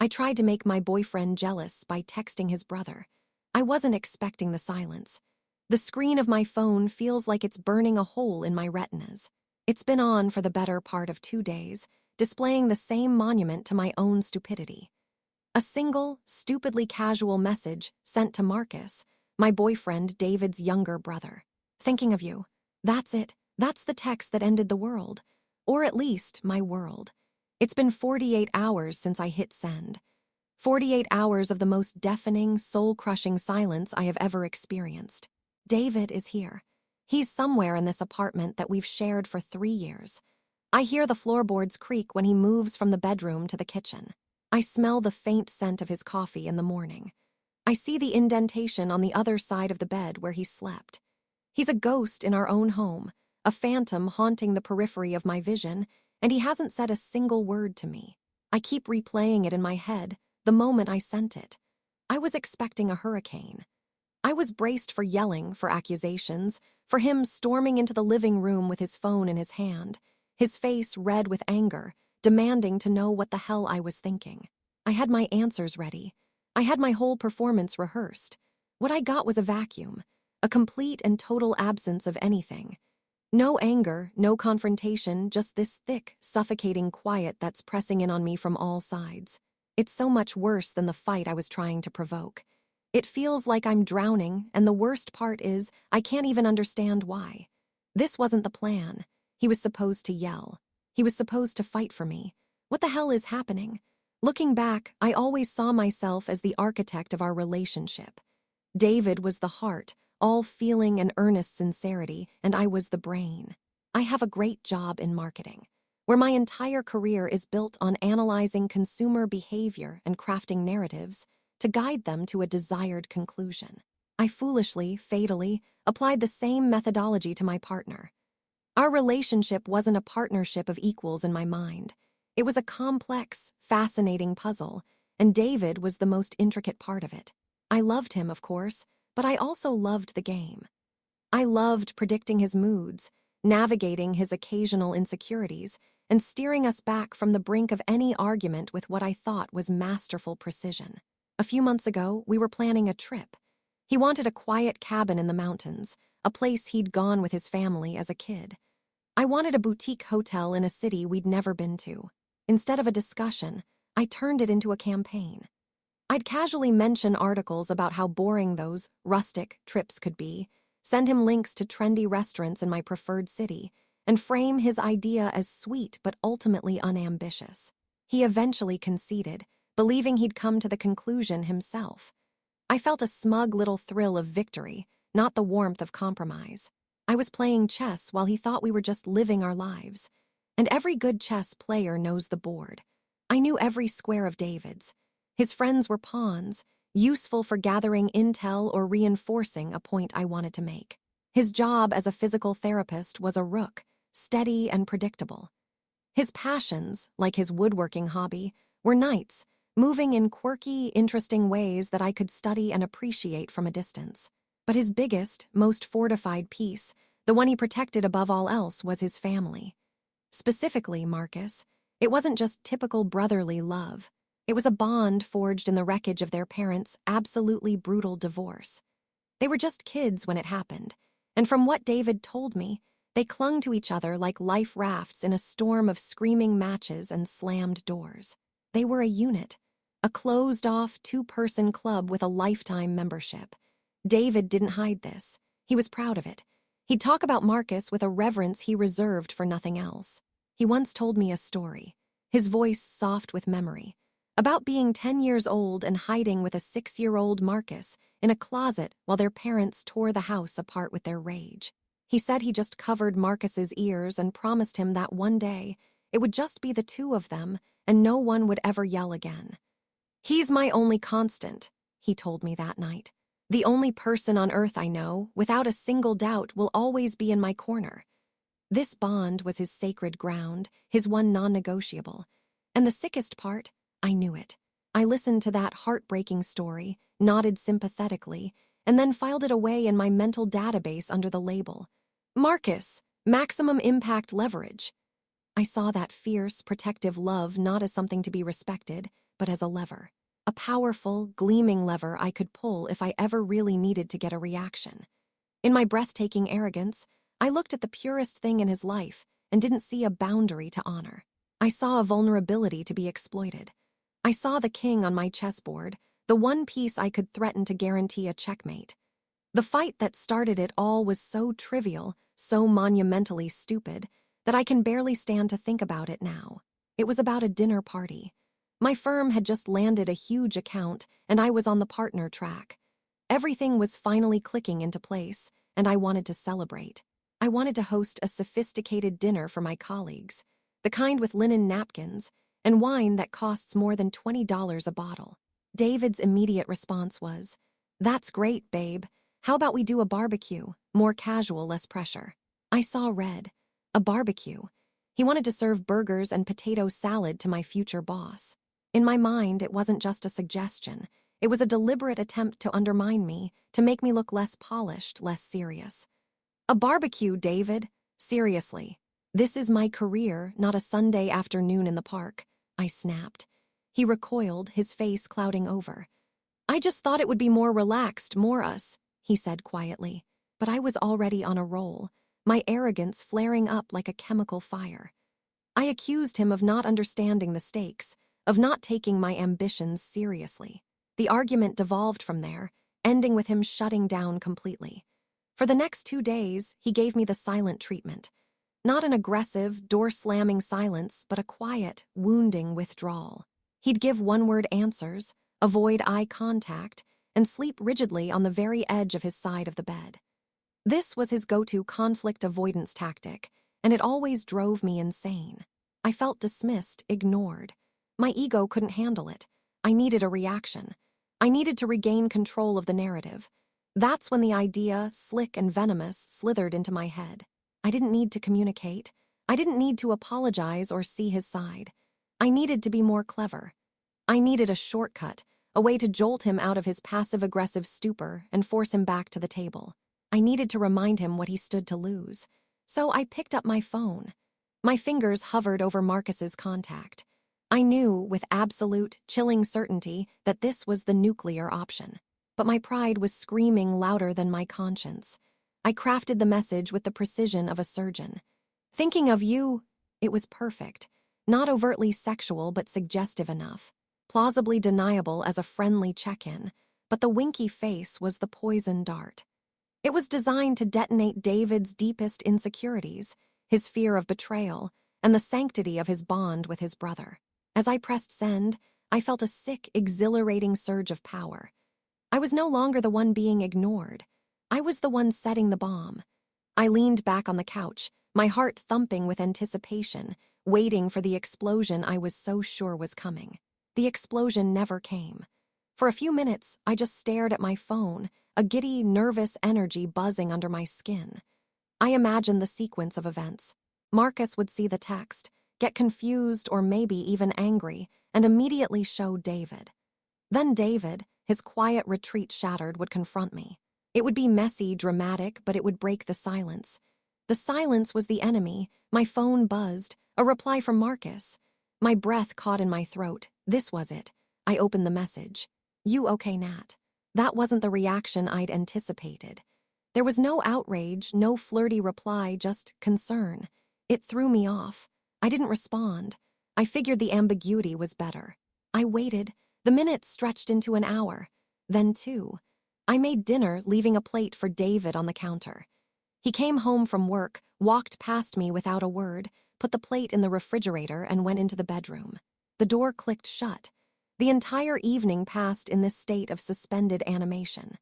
I tried to make my boyfriend jealous by texting his brother. I wasn't expecting the silence. The screen of my phone feels like it's burning a hole in my retinas. It's been on for the better part of 2 days, displaying the same monument to my own stupidity. A single, stupidly casual message sent to Marcus, my boyfriend David's younger brother. Thinking of you. That's it. That's the text that ended the world. Or at least, my world. It's been 48 hours since I hit send. 48 hours of the most deafening, soul-crushing silence I have ever experienced. David is here. He's somewhere in this apartment that we've shared for 3 years. I hear the floorboards creak when he moves from the bedroom to the kitchen. I smell the faint scent of his coffee in the morning. I see the indentation on the other side of the bed where he slept. He's a ghost in our own home, a phantom haunting the periphery of my vision, and he hasn't said a single word to me. I keep replaying it in my head, the moment I sent it. I was expecting a hurricane. I was braced for yelling, for accusations, for him storming into the living room with his phone in his hand, his face red with anger, demanding to know what the hell I was thinking. I had my answers ready. I had my whole performance rehearsed. What I got was a vacuum, a complete and total absence of anything. No anger, no confrontation, just this thick, suffocating quiet that's pressing in on me from all sides. It's so much worse than the fight I was trying to provoke. It feels like I'm drowning, and the worst part is I can't even understand why. This wasn't the plan. He was supposed to yell. He was supposed to fight for me. What the hell is happening? Looking back, I always saw myself as the architect of our relationship. David was the heart, all feeling and earnest sincerity, and I was the brain. I have a great job in marketing, where my entire career is built on analyzing consumer behavior and crafting narratives to guide them to a desired conclusion. I foolishly, fatally, applied the same methodology to my partner. Our relationship wasn't a partnership of equals in my mind. It was a complex, fascinating puzzle, and David was the most intricate part of it. I loved him, of course, but I also loved the game. I loved predicting his moods, navigating his occasional insecurities, and steering us back from the brink of any argument with what I thought was masterful precision. A few months ago, we were planning a trip. He wanted a quiet cabin in the mountains, a place he'd gone with his family as a kid. I wanted a boutique hotel in a city we'd never been to. Instead of a discussion, I turned it into a campaign. I'd casually mention articles about how boring those rustic trips could be, send him links to trendy restaurants in my preferred city, and frame his idea as sweet but ultimately unambitious. He eventually conceded, believing he'd come to the conclusion himself. I felt a smug little thrill of victory, not the warmth of compromise. I was playing chess while he thought we were just living our lives. And every good chess player knows the board. I knew every square of David's. His friends were pawns, useful for gathering intel or reinforcing a point I wanted to make. His job as a physical therapist was a rook, steady and predictable. His passions, like his woodworking hobby, were knights, moving in quirky, interesting ways that I could study and appreciate from a distance. But his biggest, most fortified piece, the one he protected above all else, was his family. Specifically, Marcus, it wasn't just typical brotherly love. It was a bond forged in the wreckage of their parents' absolutely brutal divorce. They were just kids when it happened, and from what David told me, they clung to each other like life rafts in a storm of screaming matches and slammed doors. They were a unit, a closed-off, two-person club with a lifetime membership. David didn't hide this. He was proud of it. He'd talk about Marcus with a reverence he reserved for nothing else. He once told me a story, his voice soft with memory, about being 10 years old and hiding with a 6-year-old Marcus in a closet while their parents tore the house apart with their rage. He said he just covered Marcus's ears and promised him that one day it would just be the two of them and no one would ever yell again. "He's my only constant," he told me that night. "The only person on earth I know, without a single doubt, will always be in my corner." This bond was his sacred ground, his one non-negotiable. And the sickest part, I knew it. I listened to that heartbreaking story, nodded sympathetically, and then filed it away in my mental database under the label Marcus, maximum impact leverage. I saw that fierce, protective love not as something to be respected, but as a lever. A powerful, gleaming lever I could pull if I ever really needed to get a reaction. In my breathtaking arrogance, I looked at the purest thing in his life and didn't see a boundary to honor. I saw a vulnerability to be exploited. I saw the king on my chessboard, the one piece I could threaten to guarantee a checkmate. The fight that started it all was so trivial, so monumentally stupid, that I can barely stand to think about it now. It was about a dinner party. My firm had just landed a huge account, and I was on the partner track. Everything was finally clicking into place, and I wanted to celebrate. I wanted to host a sophisticated dinner for my colleagues, the kind with linen napkins, and wine that costs more than $20 a bottle. David's immediate response was, "That's great, babe. How about we do a barbecue? More casual, less pressure." I saw red. A barbecue. He wanted to serve burgers and potato salad to my future boss. In my mind, it wasn't just a suggestion. It was a deliberate attempt to undermine me, to make me look less polished, less serious. "A barbecue, David? Seriously. This is my career, not a Sunday afternoon in the park," I snapped. He recoiled, his face clouding over. "I just thought it would be more relaxed, more us," he said quietly. But I was already on a roll, my arrogance flaring up like a chemical fire. I accused him of not understanding the stakes, of not taking my ambitions seriously. The argument devolved from there, ending with him shutting down completely. For the next 2 days, he gave me the silent treatment. Not an aggressive, door-slamming silence, but a quiet, wounding withdrawal. He'd give one-word answers, avoid eye contact, and sleep rigidly on the very edge of his side of the bed. This was his go-to conflict avoidance tactic, and it always drove me insane. I felt dismissed, ignored. My ego couldn't handle it. I needed a reaction. I needed to regain control of the narrative. That's when the idea, slick and venomous, slithered into my head. I didn't need to communicate. I didn't need to apologize or see his side. I needed to be more clever. I needed a shortcut, a way to jolt him out of his passive-aggressive stupor and force him back to the table. I needed to remind him what he stood to lose. So I picked up my phone. My fingers hovered over Marcus's contact. I knew, with absolute, chilling certainty, that this was the nuclear option. But my pride was screaming louder than my conscience. I crafted the message with the precision of a surgeon. "Thinking of you," it was perfect. Not overtly sexual, but suggestive enough. Plausibly deniable as a friendly check-in, but the winky face was the poison dart. It was designed to detonate David's deepest insecurities, his fear of betrayal, and the sanctity of his bond with his brother. As I pressed send, I felt a sick, exhilarating surge of power. I was no longer the one being ignored. I was the one setting the bomb. I leaned back on the couch, my heart thumping with anticipation, waiting for the explosion I was so sure was coming. The explosion never came. For a few minutes, I just stared at my phone, a giddy, nervous energy buzzing under my skin. I imagined the sequence of events. Marcus would see the text, get confused or maybe even angry, and immediately show David. Then David, his quiet retreat shattered, would confront me. It would be messy, dramatic, but it would break the silence. The silence was the enemy. My phone buzzed, a reply from Marcus. My breath caught in my throat. This was it. I opened the message. "You okay, Nat?" That wasn't the reaction I'd anticipated. There was no outrage, no flirty reply, just concern. It threw me off. I didn't respond. I figured the ambiguity was better. I waited. The minutes stretched into an hour. Then 2. I made dinner, leaving a plate for David on the counter. He came home from work, walked past me without a word, put the plate in the refrigerator, and went into the bedroom. The door clicked shut. The entire evening passed in this state of suspended animation.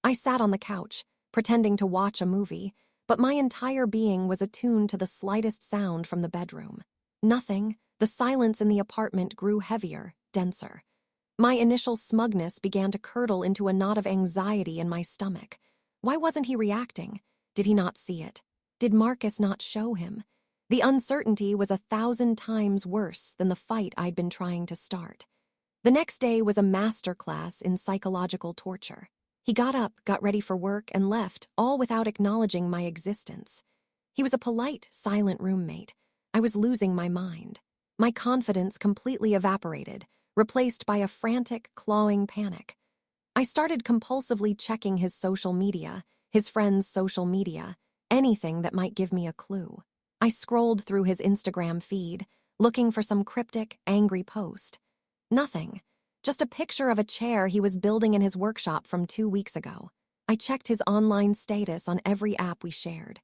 I sat on the couch, pretending to watch a movie, but my entire being was attuned to the slightest sound from the bedroom. Nothing. The silence in the apartment grew heavier, denser. My initial smugness began to curdle into a knot of anxiety in my stomach. Why wasn't he reacting? Did he not see it? Did Marcus not show him? The uncertainty was 1,000 times worse than the fight I'd been trying to start. The next day was a masterclass in psychological torture. He got up, got ready for work, and left, all without acknowledging my existence. He was a polite, silent roommate. I was losing my mind. My confidence completely evaporated, replaced by a frantic, clawing panic. I started compulsively checking his social media, his friends' social media, anything that might give me a clue. I scrolled through his Instagram feed, looking for some cryptic, angry post. Nothing. Just a picture of a chair he was building in his workshop from 2 weeks ago. I checked his online status on every app we shared.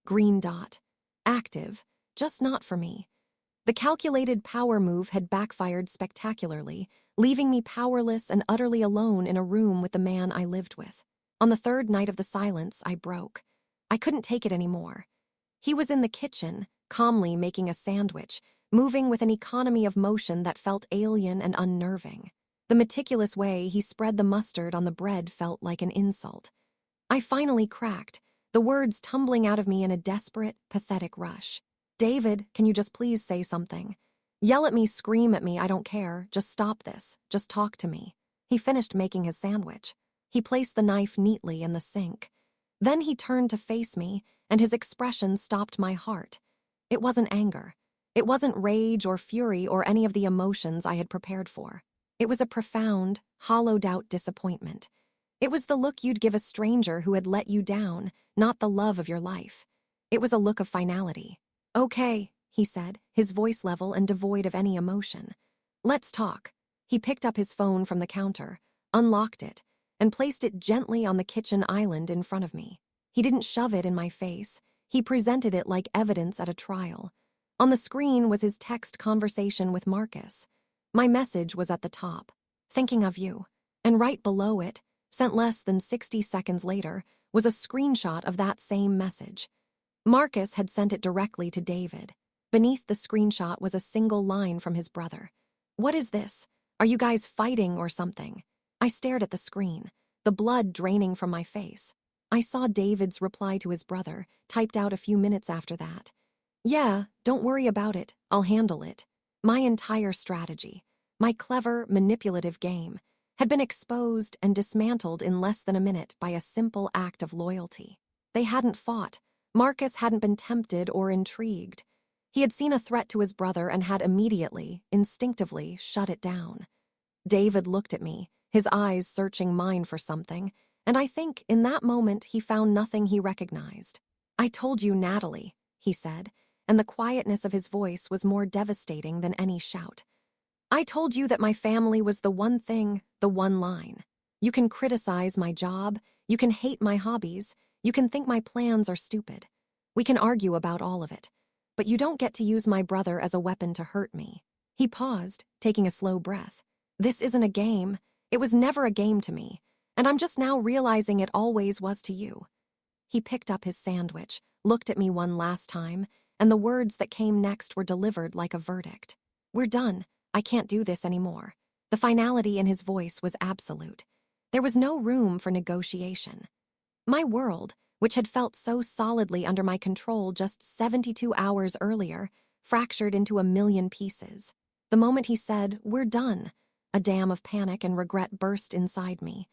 Green dot. Active. Just not for me. The calculated power move had backfired spectacularly, leaving me powerless and utterly alone in a room with the man I lived with. On the third night of the silence, I broke. I couldn't take it anymore. He was in the kitchen, calmly making a sandwich, moving with an economy of motion that felt alien and unnerving. The meticulous way he spread the mustard on the bread felt like an insult. I finally cracked, the words tumbling out of me in a desperate, pathetic rush. "David, can you just please say something? Yell at me, scream at me, I don't care. Just stop this. Just talk to me." He finished making his sandwich. He placed the knife neatly in the sink. Then he turned to face me, and his expression stopped my heart. It wasn't anger. It wasn't rage or fury or any of the emotions I had prepared for. It was a profound, hollowed-out disappointment. It was the look you'd give a stranger who had let you down, not the love of your life. It was a look of finality. "Okay," he said, his voice level and devoid of any emotion. "Let's talk." He picked up his phone from the counter, unlocked it, and placed it gently on the kitchen island in front of me. He didn't shove it in my face. He presented it like evidence at a trial. On the screen was his text conversation with Marcus. My message was at the top. "Thinking of you." And right below it, sent less than 60 seconds later, was a screenshot of that same message. Marcus had sent it directly to David. Beneath the screenshot was a single line from his brother. "What is this? Are you guys fighting or something?" I stared at the screen, the blood draining from my face. I saw David's reply to his brother, typed out a few minutes after that. "Yeah, don't worry about it. I'll handle it." My entire strategy, my clever, manipulative game, had been exposed and dismantled in less than a minute by a simple act of loyalty. They hadn't fought. Marcus hadn't been tempted or intrigued. He had seen a threat to his brother and had immediately, instinctively, shut it down. David looked at me, his eyes searching mine for something, and I think in that moment he found nothing he recognized. "I told you, Natalie," he said, and the quietness of his voice was more devastating than any shout. "I told you that my family was the one thing, the one line. You can criticize my job, you can hate my hobbies, you can think my plans are stupid. We can argue about all of it. But you don't get to use my brother as a weapon to hurt me." He paused, taking a slow breath. "This isn't a game. It was never a game to me, and I'm just now realizing it always was to you." He picked up his sandwich, looked at me one last time, and the words that came next were delivered like a verdict. "We're done. I can't do this anymore." The finality in his voice was absolute. There was no room for negotiation. My world, which had felt so solidly under my control just 72 hours earlier, fractured into a million pieces. The moment he said, "We're done," a dam of panic and regret burst inside me.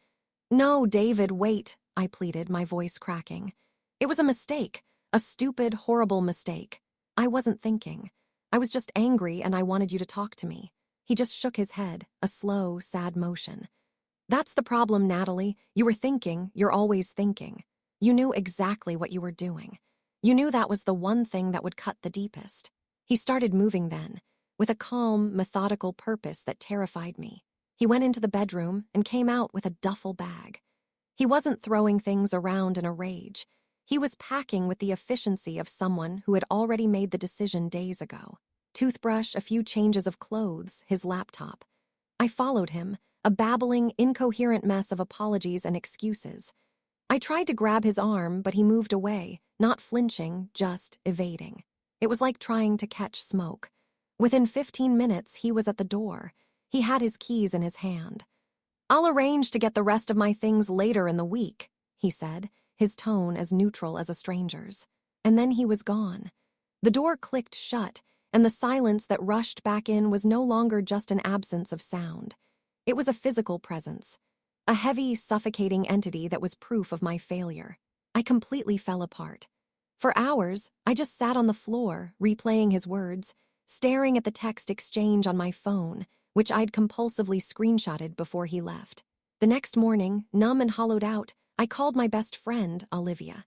"No, David, wait," I pleaded, my voice cracking. "It was a mistake, a stupid, horrible mistake. I wasn't thinking. I was just angry and I wanted you to talk to me." He just shook his head, a slow, sad motion. "That's the problem, Natalie. You were thinking, you're always thinking. You knew exactly what you were doing. You knew that was the one thing that would cut the deepest." He started moving then, with a calm, methodical purpose that terrified me. He went into the bedroom and came out with a duffel bag. He wasn't throwing things around in a rage. He was packing with the efficiency of someone who had already made the decision days ago. Toothbrush, a few changes of clothes, his laptop. I followed him, a babbling, incoherent mess of apologies and excuses. I tried to grab his arm, but he moved away, not flinching, just evading. It was like trying to catch smoke. Within 15 minutes, he was at the door. He had his keys in his hand. "I'll arrange to get the rest of my things later in the week," he said, his tone as neutral as a stranger's. And then he was gone. The door clicked shut, and the silence that rushed back in was no longer just an absence of sound. It was a physical presence, a heavy, suffocating entity that was proof of my failure. I completely fell apart. For hours, I just sat on the floor, replaying his words, staring at the text exchange on my phone, which I'd compulsively screenshotted before he left. The next morning, numb and hollowed out, I called my best friend, Olivia.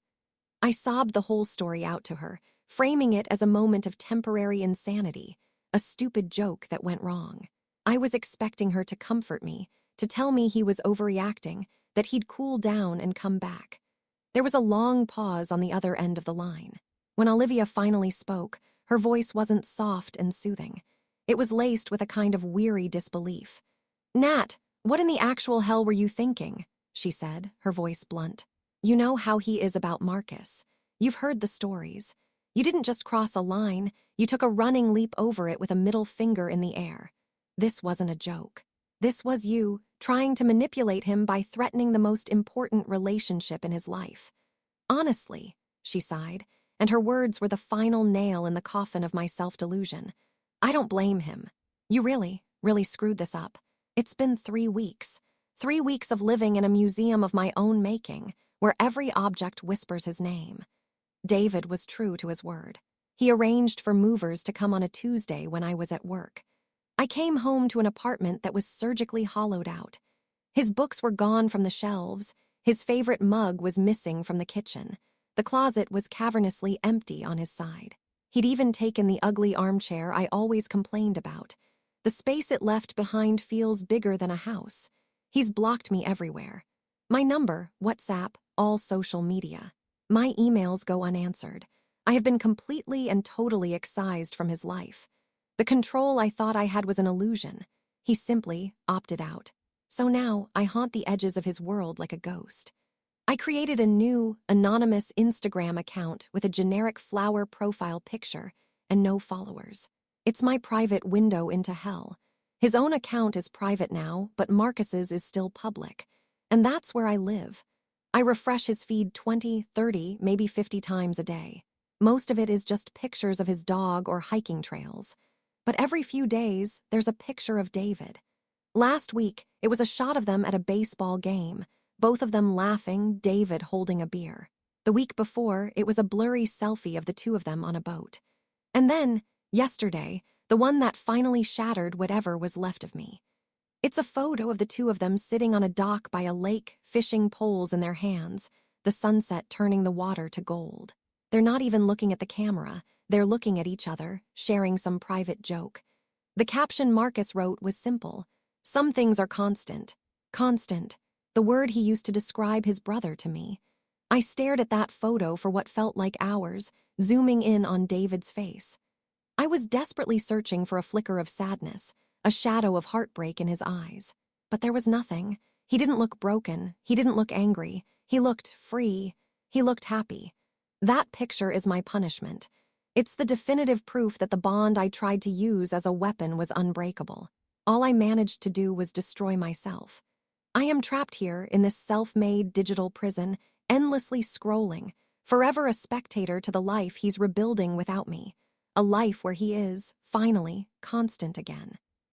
I sobbed the whole story out to her, framing it as a moment of temporary insanity, a stupid joke that went wrong. I was expecting her to comfort me, to tell me he was overreacting, that he'd cool down and come back. There was a long pause on the other end of the line. When Olivia finally spoke, her voice wasn't soft and soothing. It was laced with a kind of weary disbelief. "Nat, what in the actual hell were you thinking?" she said, her voice blunt. "You know how he is about Marcus. You've heard the stories. You didn't just cross a line, you took a running leap over it with a middle finger in the air. This wasn't a joke. This was you, trying to manipulate him by threatening the most important relationship in his life. Honestly," she sighed, and her words were the final nail in the coffin of my self-delusion. "I don't blame him. You really, really screwed this up. It's been 3 weeks. 3 weeks of living in a museum of my own making, where every object whispers his name." David was true to his word. He arranged for movers to come on a Tuesday when I was at work. I came home to an apartment that was surgically hollowed out. His books were gone from the shelves. His favorite mug was missing from the kitchen. The closet was cavernously empty on his side. He'd even taken the ugly armchair I always complained about. The space it left behind feels bigger than a house. He's blocked me everywhere. My number, WhatsApp, all social media. My emails go unanswered. I have been completely and totally excised from his life. The control I thought I had was an illusion. He simply opted out. So now I haunt the edges of his world like a ghost. I created a new, anonymous Instagram account with a generic flower profile picture and no followers. It's my private window into hell. His own account is private now, but Marcus's is still public. And that's where I live. I refresh his feed 20, 30, maybe 50 times a day. Most of it is just pictures of his dog or hiking trails. But every few days, there's a picture of David. Last week, it was a shot of them at a baseball game, both of them laughing, David holding a beer. The week before, it was a blurry selfie of the two of them on a boat. And then, yesterday, the one that finally shattered whatever was left of me. It's a photo of the two of them sitting on a dock by a lake, fishing poles in their hands, the sunset turning the water to gold. They're not even looking at the camera. They're looking at each other, sharing some private joke. The caption Marcus wrote was simple. "Some things are constant." Constant. The word he used to describe his brother to me. I stared at that photo for what felt like hours, zooming in on David's face. I was desperately searching for a flicker of sadness, a shadow of heartbreak in his eyes. But there was nothing. He didn't look broken. He didn't look angry. He looked free. He looked happy. That picture is my punishment. It's the definitive proof that the bond I tried to use as a weapon was unbreakable. All I managed to do was destroy myself. I am trapped here in this self-made digital prison, endlessly scrolling, forever a spectator to the life he's rebuilding without me. A life where he is, finally, constant again.